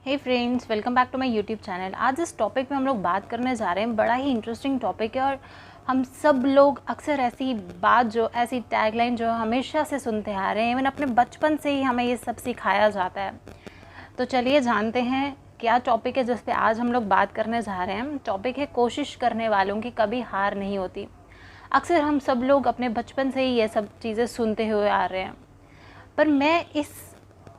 Hey friends, welcome back to my YouTube channel. आज इस topic में हम लोग बात करने जा रहे हैं। बड़ा ही इंटरेस्टिंग टॉपिक है और हम सब लोग अक्सर ऐसी टैगलाइन जो हमेशा से सुनते आ रहे हैं, इवन अपने बचपन से ही हमें ये सब सिखाया जाता है। तो चलिए जानते हैं क्या टॉपिक है जिस पे आज हम लोग बात करने जा रहे हैं। टॉपिक है कोशिश करने वालों की कभी हार नहीं होती। अक्सर हम सब लोग अपने बचपन से ही ये सब चीज़ें सुनते हुए आ रहे हैं, पर मैं इस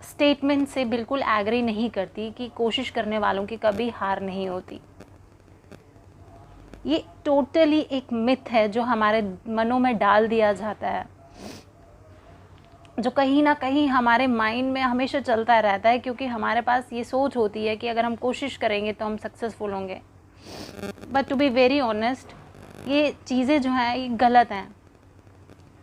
स्टेटमेंट से बिल्कुल एग्री नहीं करती कि कोशिश करने वालों की कभी हार नहीं होती। ये टोटली एक मिथ है जो हमारे मनों में डाल दिया जाता है, जो कहीं ना कहीं हमारे माइंड में हमेशा चलता रहता है, क्योंकि हमारे पास ये सोच होती है कि अगर हम कोशिश करेंगे तो हम सक्सेसफुल होंगे। But to be very honest, ये चीज़ें जो हैं ये गलत हैं।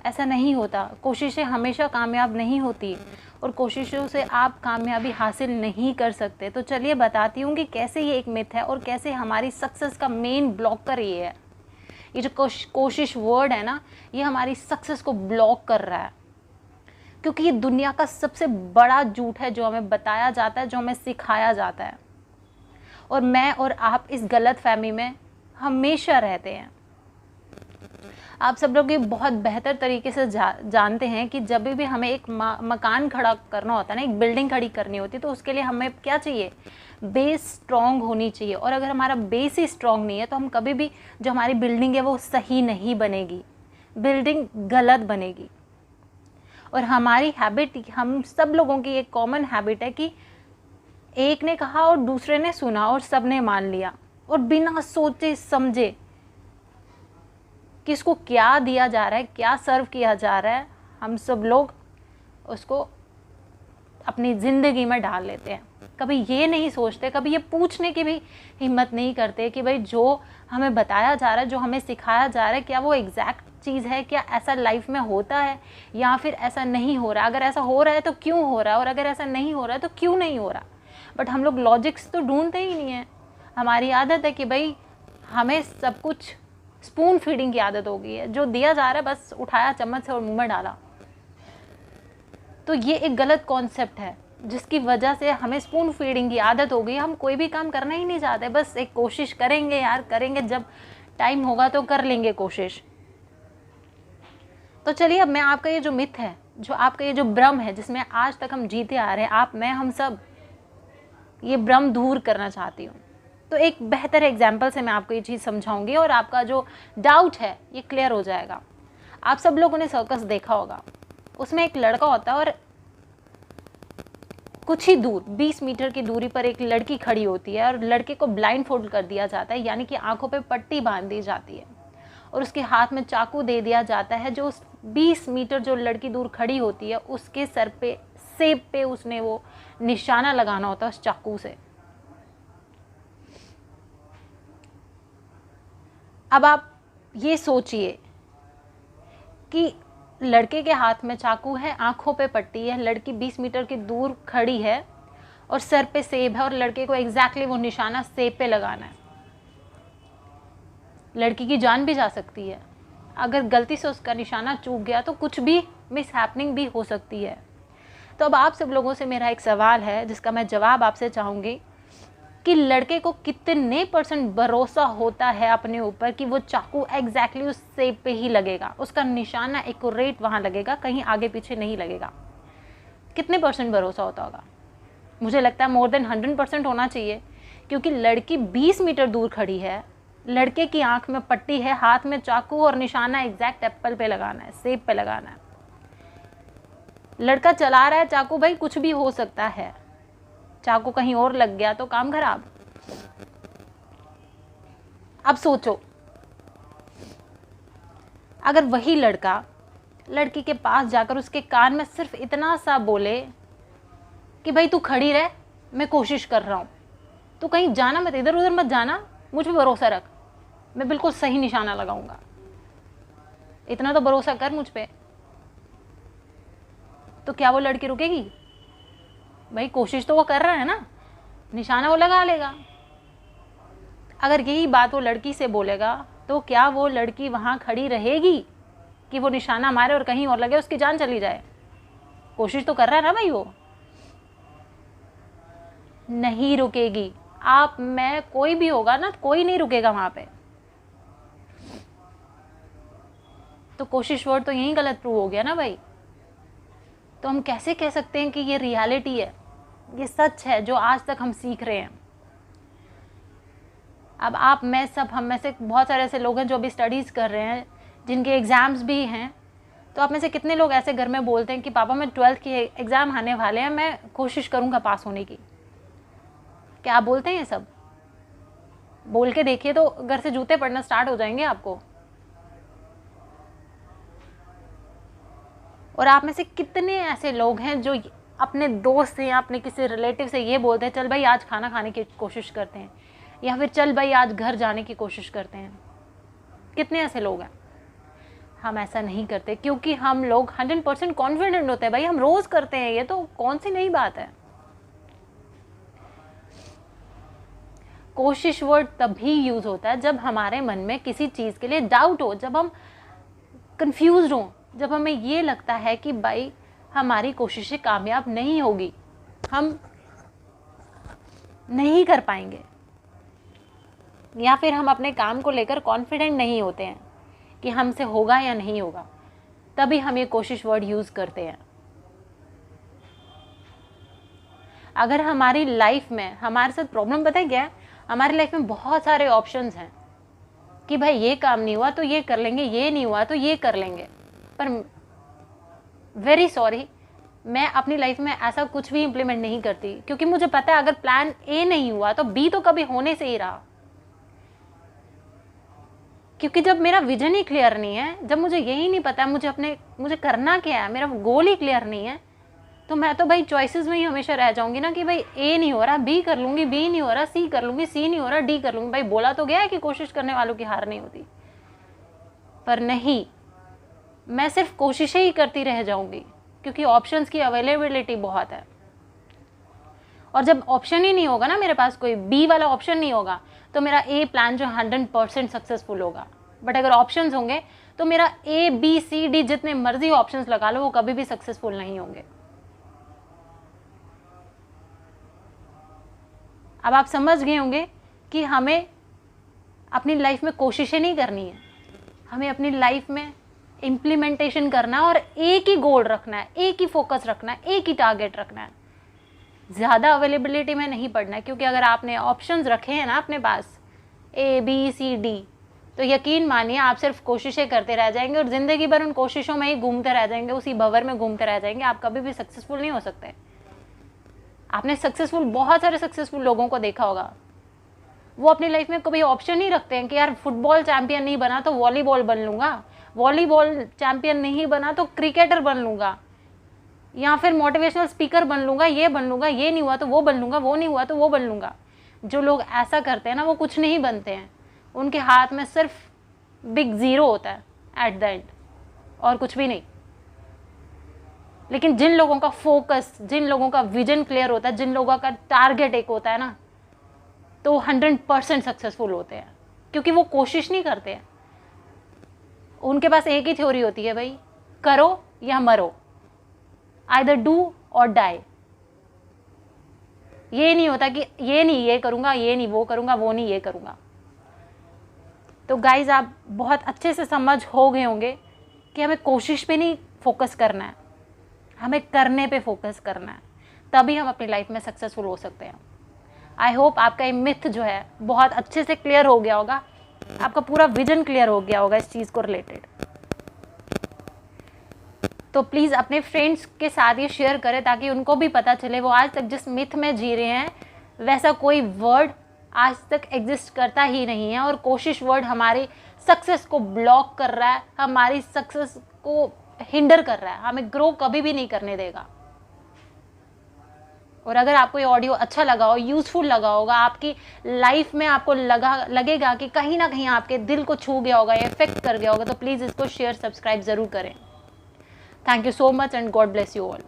ऐसा नहीं होता। कोशिशें हमेशा कामयाब नहीं होती और कोशिशों से आप कामयाबी हासिल नहीं कर सकते। तो चलिए बताती हूँ कि कैसे ये एक मिथ है और कैसे हमारी सक्सेस का मेन ब्लॉकर ये है। ये जो कोशिश वर्ड है ना, ये हमारी सक्सेस को ब्लॉक कर रहा है, क्योंकि ये दुनिया का सबसे बड़ा झूठ है जो हमें बताया जाता है, जो हमें सिखाया जाता है। और मैं और आप इस गलत फहमी में हमेशा रहते हैं। आप सब लोग ये बहुत बेहतर तरीके से जानते हैं कि जब भी हमें एक मकान खड़ा करना होता है ना, एक बिल्डिंग खड़ी करनी होती है, तो उसके लिए हमें क्या चाहिए? बेस स्ट्रॉन्ग होनी चाहिए। और अगर हमारा बेस ही स्ट्रॉन्ग नहीं है तो हम कभी भी जो हमारी बिल्डिंग है वो सही नहीं बनेगी, बिल्डिंग गलत बनेगी। और हमारी हैबिट, हम सब लोगों की एक कॉमन हैबिट है कि एक ने कहा और दूसरे ने सुना और सब ने मान लिया, और बिना सोचे समझे कि इसको क्या दिया जा रहा है, क्या सर्व किया जा रहा है, हम सब लोग उसको अपनी ज़िंदगी में डाल लेते हैं। कभी ये नहीं सोचते, कभी ये पूछने की भी हिम्मत नहीं करते कि भाई जो हमें बताया जा रहा है, जो हमें सिखाया जा रहा है, क्या वो एग्जैक्ट चीज़ है? क्या ऐसा लाइफ में होता है या फिर ऐसा नहीं हो रहा? अगर ऐसा हो रहा है तो क्यों हो रहा है, और अगर ऐसा नहीं हो रहा है तो क्यों नहीं हो रहा? बट हम लोग लॉजिक्स तो ढूंढते ही नहीं है। हमारी आदत है कि भाई हमें सब कुछ स्पून फीडिंग की आदत हो गई है। जो दिया जा रहा है बस उठाया चम्मच से और मुंह में डाला। तो ये एक गलत कॉन्सेप्ट है जिसकी वजह से हमें स्पून फीडिंग की आदत हो गई। हम कोई भी काम करना ही नहीं चाहते, बस एक कोशिश करेंगे यार, करेंगे, जब टाइम होगा तो कर लेंगे कोशिश। तो चलिए अब मैं आपका ये जो मिथ है, जो आपका ये जो भ्रम है जिसमें आज तक हम जीते आ रहे हैं, आप, मैं, हम सब, ये भ्रम दूर करना चाहती हूँ। तो एक बेहतर एग्जाम्पल से मैं आपको ये चीज़ समझाऊंगी और आपका जो डाउट है ये क्लियर हो जाएगा। आप सब लोगों ने सर्कस देखा होगा। उसमें एक लड़का होता है और कुछ ही दूर 20 मीटर की दूरी पर एक लड़की खड़ी होती है और लड़के को ब्लाइंड फोल्ड कर दिया जाता है, यानी कि आंखों पे पट्टी बांध दी जाती है और उसके हाथ में चाकू दे दिया जाता है। जो उस 20 मीटर जो लड़की दूर खड़ी होती है उसके सर पे, सेब पे उसने वो निशाना लगाना होता है उस चाकू से। अब आप ये सोचिए कि लड़के के हाथ में चाकू है, आंखों पे पट्टी है, लड़की 20 मीटर की दूर खड़ी है और सर पे सेब है और लड़के को एग्जैक्टली वो निशाना सेब पे लगाना है। लड़की की जान भी जा सकती है। अगर गलती से उसका निशाना चूक गया तो कुछ भी मिस हैपनिंग भी हो सकती है। तो अब आप सब लोगों से मेरा एक सवाल है जिसका मैं जवाब आपसे चाहूँगी कि लड़के को कितने % भरोसा होता है अपने ऊपर कि वो चाकू एग्जैक्टली उस सेब पे ही लगेगा, उसका निशाना एक्यूरेट वहाँ लगेगा, कहीं आगे पीछे नहीं लगेगा? कितने % भरोसा होता होगा? मुझे लगता है मोर देन 100% होना चाहिए, क्योंकि लड़की 20 मीटर दूर खड़ी है, लड़के की आंख में पट्टी है, हाथ में चाकू और निशाना एग्जैक्ट एप्पल पे लगाना है, सेब पे लगाना है। लड़का चला रहा है चाकू, भाई कुछ भी हो सकता है, चाकू कहीं और लग गया तो काम खराब। अब सोचो, अगर वही लड़का लड़की के पास जाकर उसके कान में सिर्फ इतना सा बोले कि भाई तू खड़ी रह, मैं कोशिश कर रहा हूं, तू कहीं जाना मत, इधर उधर मत जाना, मुझ पे भरोसा रख, मैं बिल्कुल सही निशाना लगाऊंगा, इतना तो भरोसा कर मुझ पे, तो क्या वो लड़की रुकेगी? भाई कोशिश तो वो कर रहा है ना, निशाना वो लगा लेगा। अगर यही बात वो लड़की से बोलेगा तो क्या वो लड़की वहाँ खड़ी रहेगी कि वो निशाना मारे और कहीं और लगे, उसकी जान चली जाए? कोशिश तो कर रहा है ना भाई वो। नहीं रुकेगी। आप, मैं, कोई भी होगा ना, कोई नहीं रुकेगा वहाँ पे। तो कोशिश वर्ड तो यहीं गलत प्रूव हो गया ना भाई। तो हम कैसे कह सकते हैं कि ये रियलिटी है, ये सच है जो आज तक हम सीख रहे हैं। अब आप, मैं, सब, हम में से बहुत सारे ऐसे लोग हैं जो अभी स्टडीज़ कर रहे हैं, जिनके एग्ज़ाम्स भी हैं। तो आप में से कितने लोग ऐसे घर में बोलते हैं कि पापा मैं 12th के एग्ज़ाम आने वाले हैं, मैं कोशिश करूँगा पास होने की। क्या आप बोलते हैं ये सब? बोल के देखिए तो घर से जूते पड़ना स्टार्ट हो जाएंगे आपको। और आप में से कितने ऐसे लोग हैं जो अपने दोस्त से या अपने किसी रिलेटिव से ये बोलते हैं चल भाई आज खाना खाने की कोशिश करते हैं, या फिर चल भाई आज घर जाने की कोशिश करते हैं। कितने ऐसे लोग हैं? हम ऐसा नहीं करते क्योंकि हम लोग 100% कॉन्फिडेंट होते हैं। भाई हम रोज करते हैं, ये तो कौन सी नई बात है। कोशिश वर्ड तभी यूज होता है जब हमारे मन में किसी चीज के लिए डाउट हो, जब हम कंफ्यूज हो, जब हमें ये लगता है कि भाई हमारी कोशिशें कामयाब नहीं होगी, हम नहीं कर पाएंगे, या फिर हम अपने काम को लेकर कॉन्फिडेंट नहीं होते हैं कि हमसे होगा या नहीं होगा, तभी हम ये कोशिश वर्ड यूज करते हैं। अगर हमारी लाइफ में हमारे साथ प्रॉब्लम पता है क्या है, हमारी लाइफ में बहुत सारे ऑप्शंस हैं कि भाई ये काम नहीं हुआ तो ये कर लेंगे, ये नहीं हुआ तो ये कर लेंगे, पर वेरी सॉरी, मैं अपनी लाइफ में ऐसा कुछ भी इंप्लीमेंट नहीं करती, क्योंकि मुझे पता है अगर प्लान ए नहीं हुआ तो बी तो कभी होने से ही रहा। क्योंकि जब मेरा विजन ही क्लियर नहीं है, जब मुझे यही नहीं पता मुझे करना क्या है, मेरा गोल ही क्लियर नहीं है, तो मैं तो भाई चॉइसेस में ही हमेशा रह जाऊंगी ना कि भाई ए नहीं हो रहा बी कर लूंगी, बी नहीं हो रहा सी कर लूंगी, सी नहीं हो रहा डी कर लूंगी। भाई बोला तो गया है कि कोशिश करने वालों की हार नहीं होती, पर नहीं, मैं सिर्फ कोशिशें ही करती रह जाऊंगी क्योंकि ऑप्शंस की अवेलेबिलिटी बहुत है। और जब ऑप्शन ही नहीं होगा ना मेरे पास, कोई बी वाला ऑप्शन नहीं होगा, तो मेरा ए प्लान जो 100% सक्सेसफुल होगा। बट अगर ऑप्शंस होंगे तो मेरा ए बी सी डी जितने मर्जी ऑप्शंस लगा लो, वो कभी भी सक्सेसफुल नहीं होंगे। अब आप समझ गए होंगे कि हमें अपनी लाइफ में कोशिशें नहीं करनी है, हमें अपनी लाइफ में इम्प्लीमेंटेशन करना है और एक ही गोल रखना है, एक ही फोकस रखना है, एक ही टारगेट रखना है। ज़्यादा अवेलेबिलिटी में नहीं पड़ना है, क्योंकि अगर आपने ऑप्शंस रखे हैं ना अपने पास ए बी सी डी, तो यकीन मानिए आप सिर्फ कोशिशें करते रह जाएंगे और ज़िंदगी भर उन कोशिशों में ही घूमते रह जाएंगे, उसी भंवर में घूमते रह जाएंगे। आप कभी भी सक्सेसफुल नहीं हो सकते। आपने बहुत सारे सक्सेसफुल लोगों को देखा होगा, वो अपनी लाइफ में कभी ऑप्शन नहीं रखते हैं कि यार फुटबॉल चैंपियन नहीं बना तो वॉलीबॉल बन लूँगा, वॉलीबॉल चैंपियन नहीं बना तो क्रिकेटर बन लूँगा, या फिर मोटिवेशनल स्पीकर बन लूँगा, ये बन लूँगा, ये नहीं हुआ तो वो बन लूँगा, वो नहीं हुआ तो वो बन लूँगा। जो लोग ऐसा करते हैं ना, वो कुछ नहीं बनते हैं, उनके हाथ में सिर्फ बिग ज़ीरो होता है एट द एंड, और कुछ भी नहीं। लेकिन जिन लोगों का फोकस, जिन लोगों का विजन क्लियर होता है, जिन लोगों का टारगेट एक होता है ना, तो 100% सक्सेसफुल होते हैं, क्योंकि वो कोशिश नहीं करते हैं। उनके पास एक ही थ्योरी होती है, भाई करो या मरो, आइदर डू और डाई। ये नहीं होता कि ये नहीं ये करूँगा, ये नहीं वो करूँगा, वो नहीं ये करूँगा। तो गाइज आप बहुत अच्छे से समझ हो गए होंगे कि हमें कोशिश पे नहीं फोकस करना है, हमें करने पे फोकस करना है, तभी हम अपनी लाइफ में सक्सेसफुल हो सकते हैं। आई होप आपका ये मिथ जो है बहुत अच्छे से क्लियर हो गया होगा, आपका पूरा विजन क्लियर हो गया होगा इस चीज़ को रिलेटेड। तो प्लीज़ अपने फ्रेंड्स के साथ ये शेयर करें ताकि उनको भी पता चले, वो आज तक जिस मिथ में जी रहे हैं वैसा कोई वर्ड आज तक एग्जिस्ट करता ही नहीं है, और कोशिश वर्ड हमारी सक्सेस को ब्लॉक कर रहा है, हमारी सक्सेस को हिंडर कर रहा है, हमें ग्रो कभी भी नहीं करने देगा। और अगर आपको ये ऑडियो अच्छा लगा हो, यूजफुल लगा होगा, आपकी लाइफ में आपको लगेगा कि कहीं ना कहीं आपके दिल को छू गया होगा, इफेक्ट कर गया होगा, तो प्लीज़ इसको शेयर सब्सक्राइब ज़रूर करें। Thank you so much and God bless you all.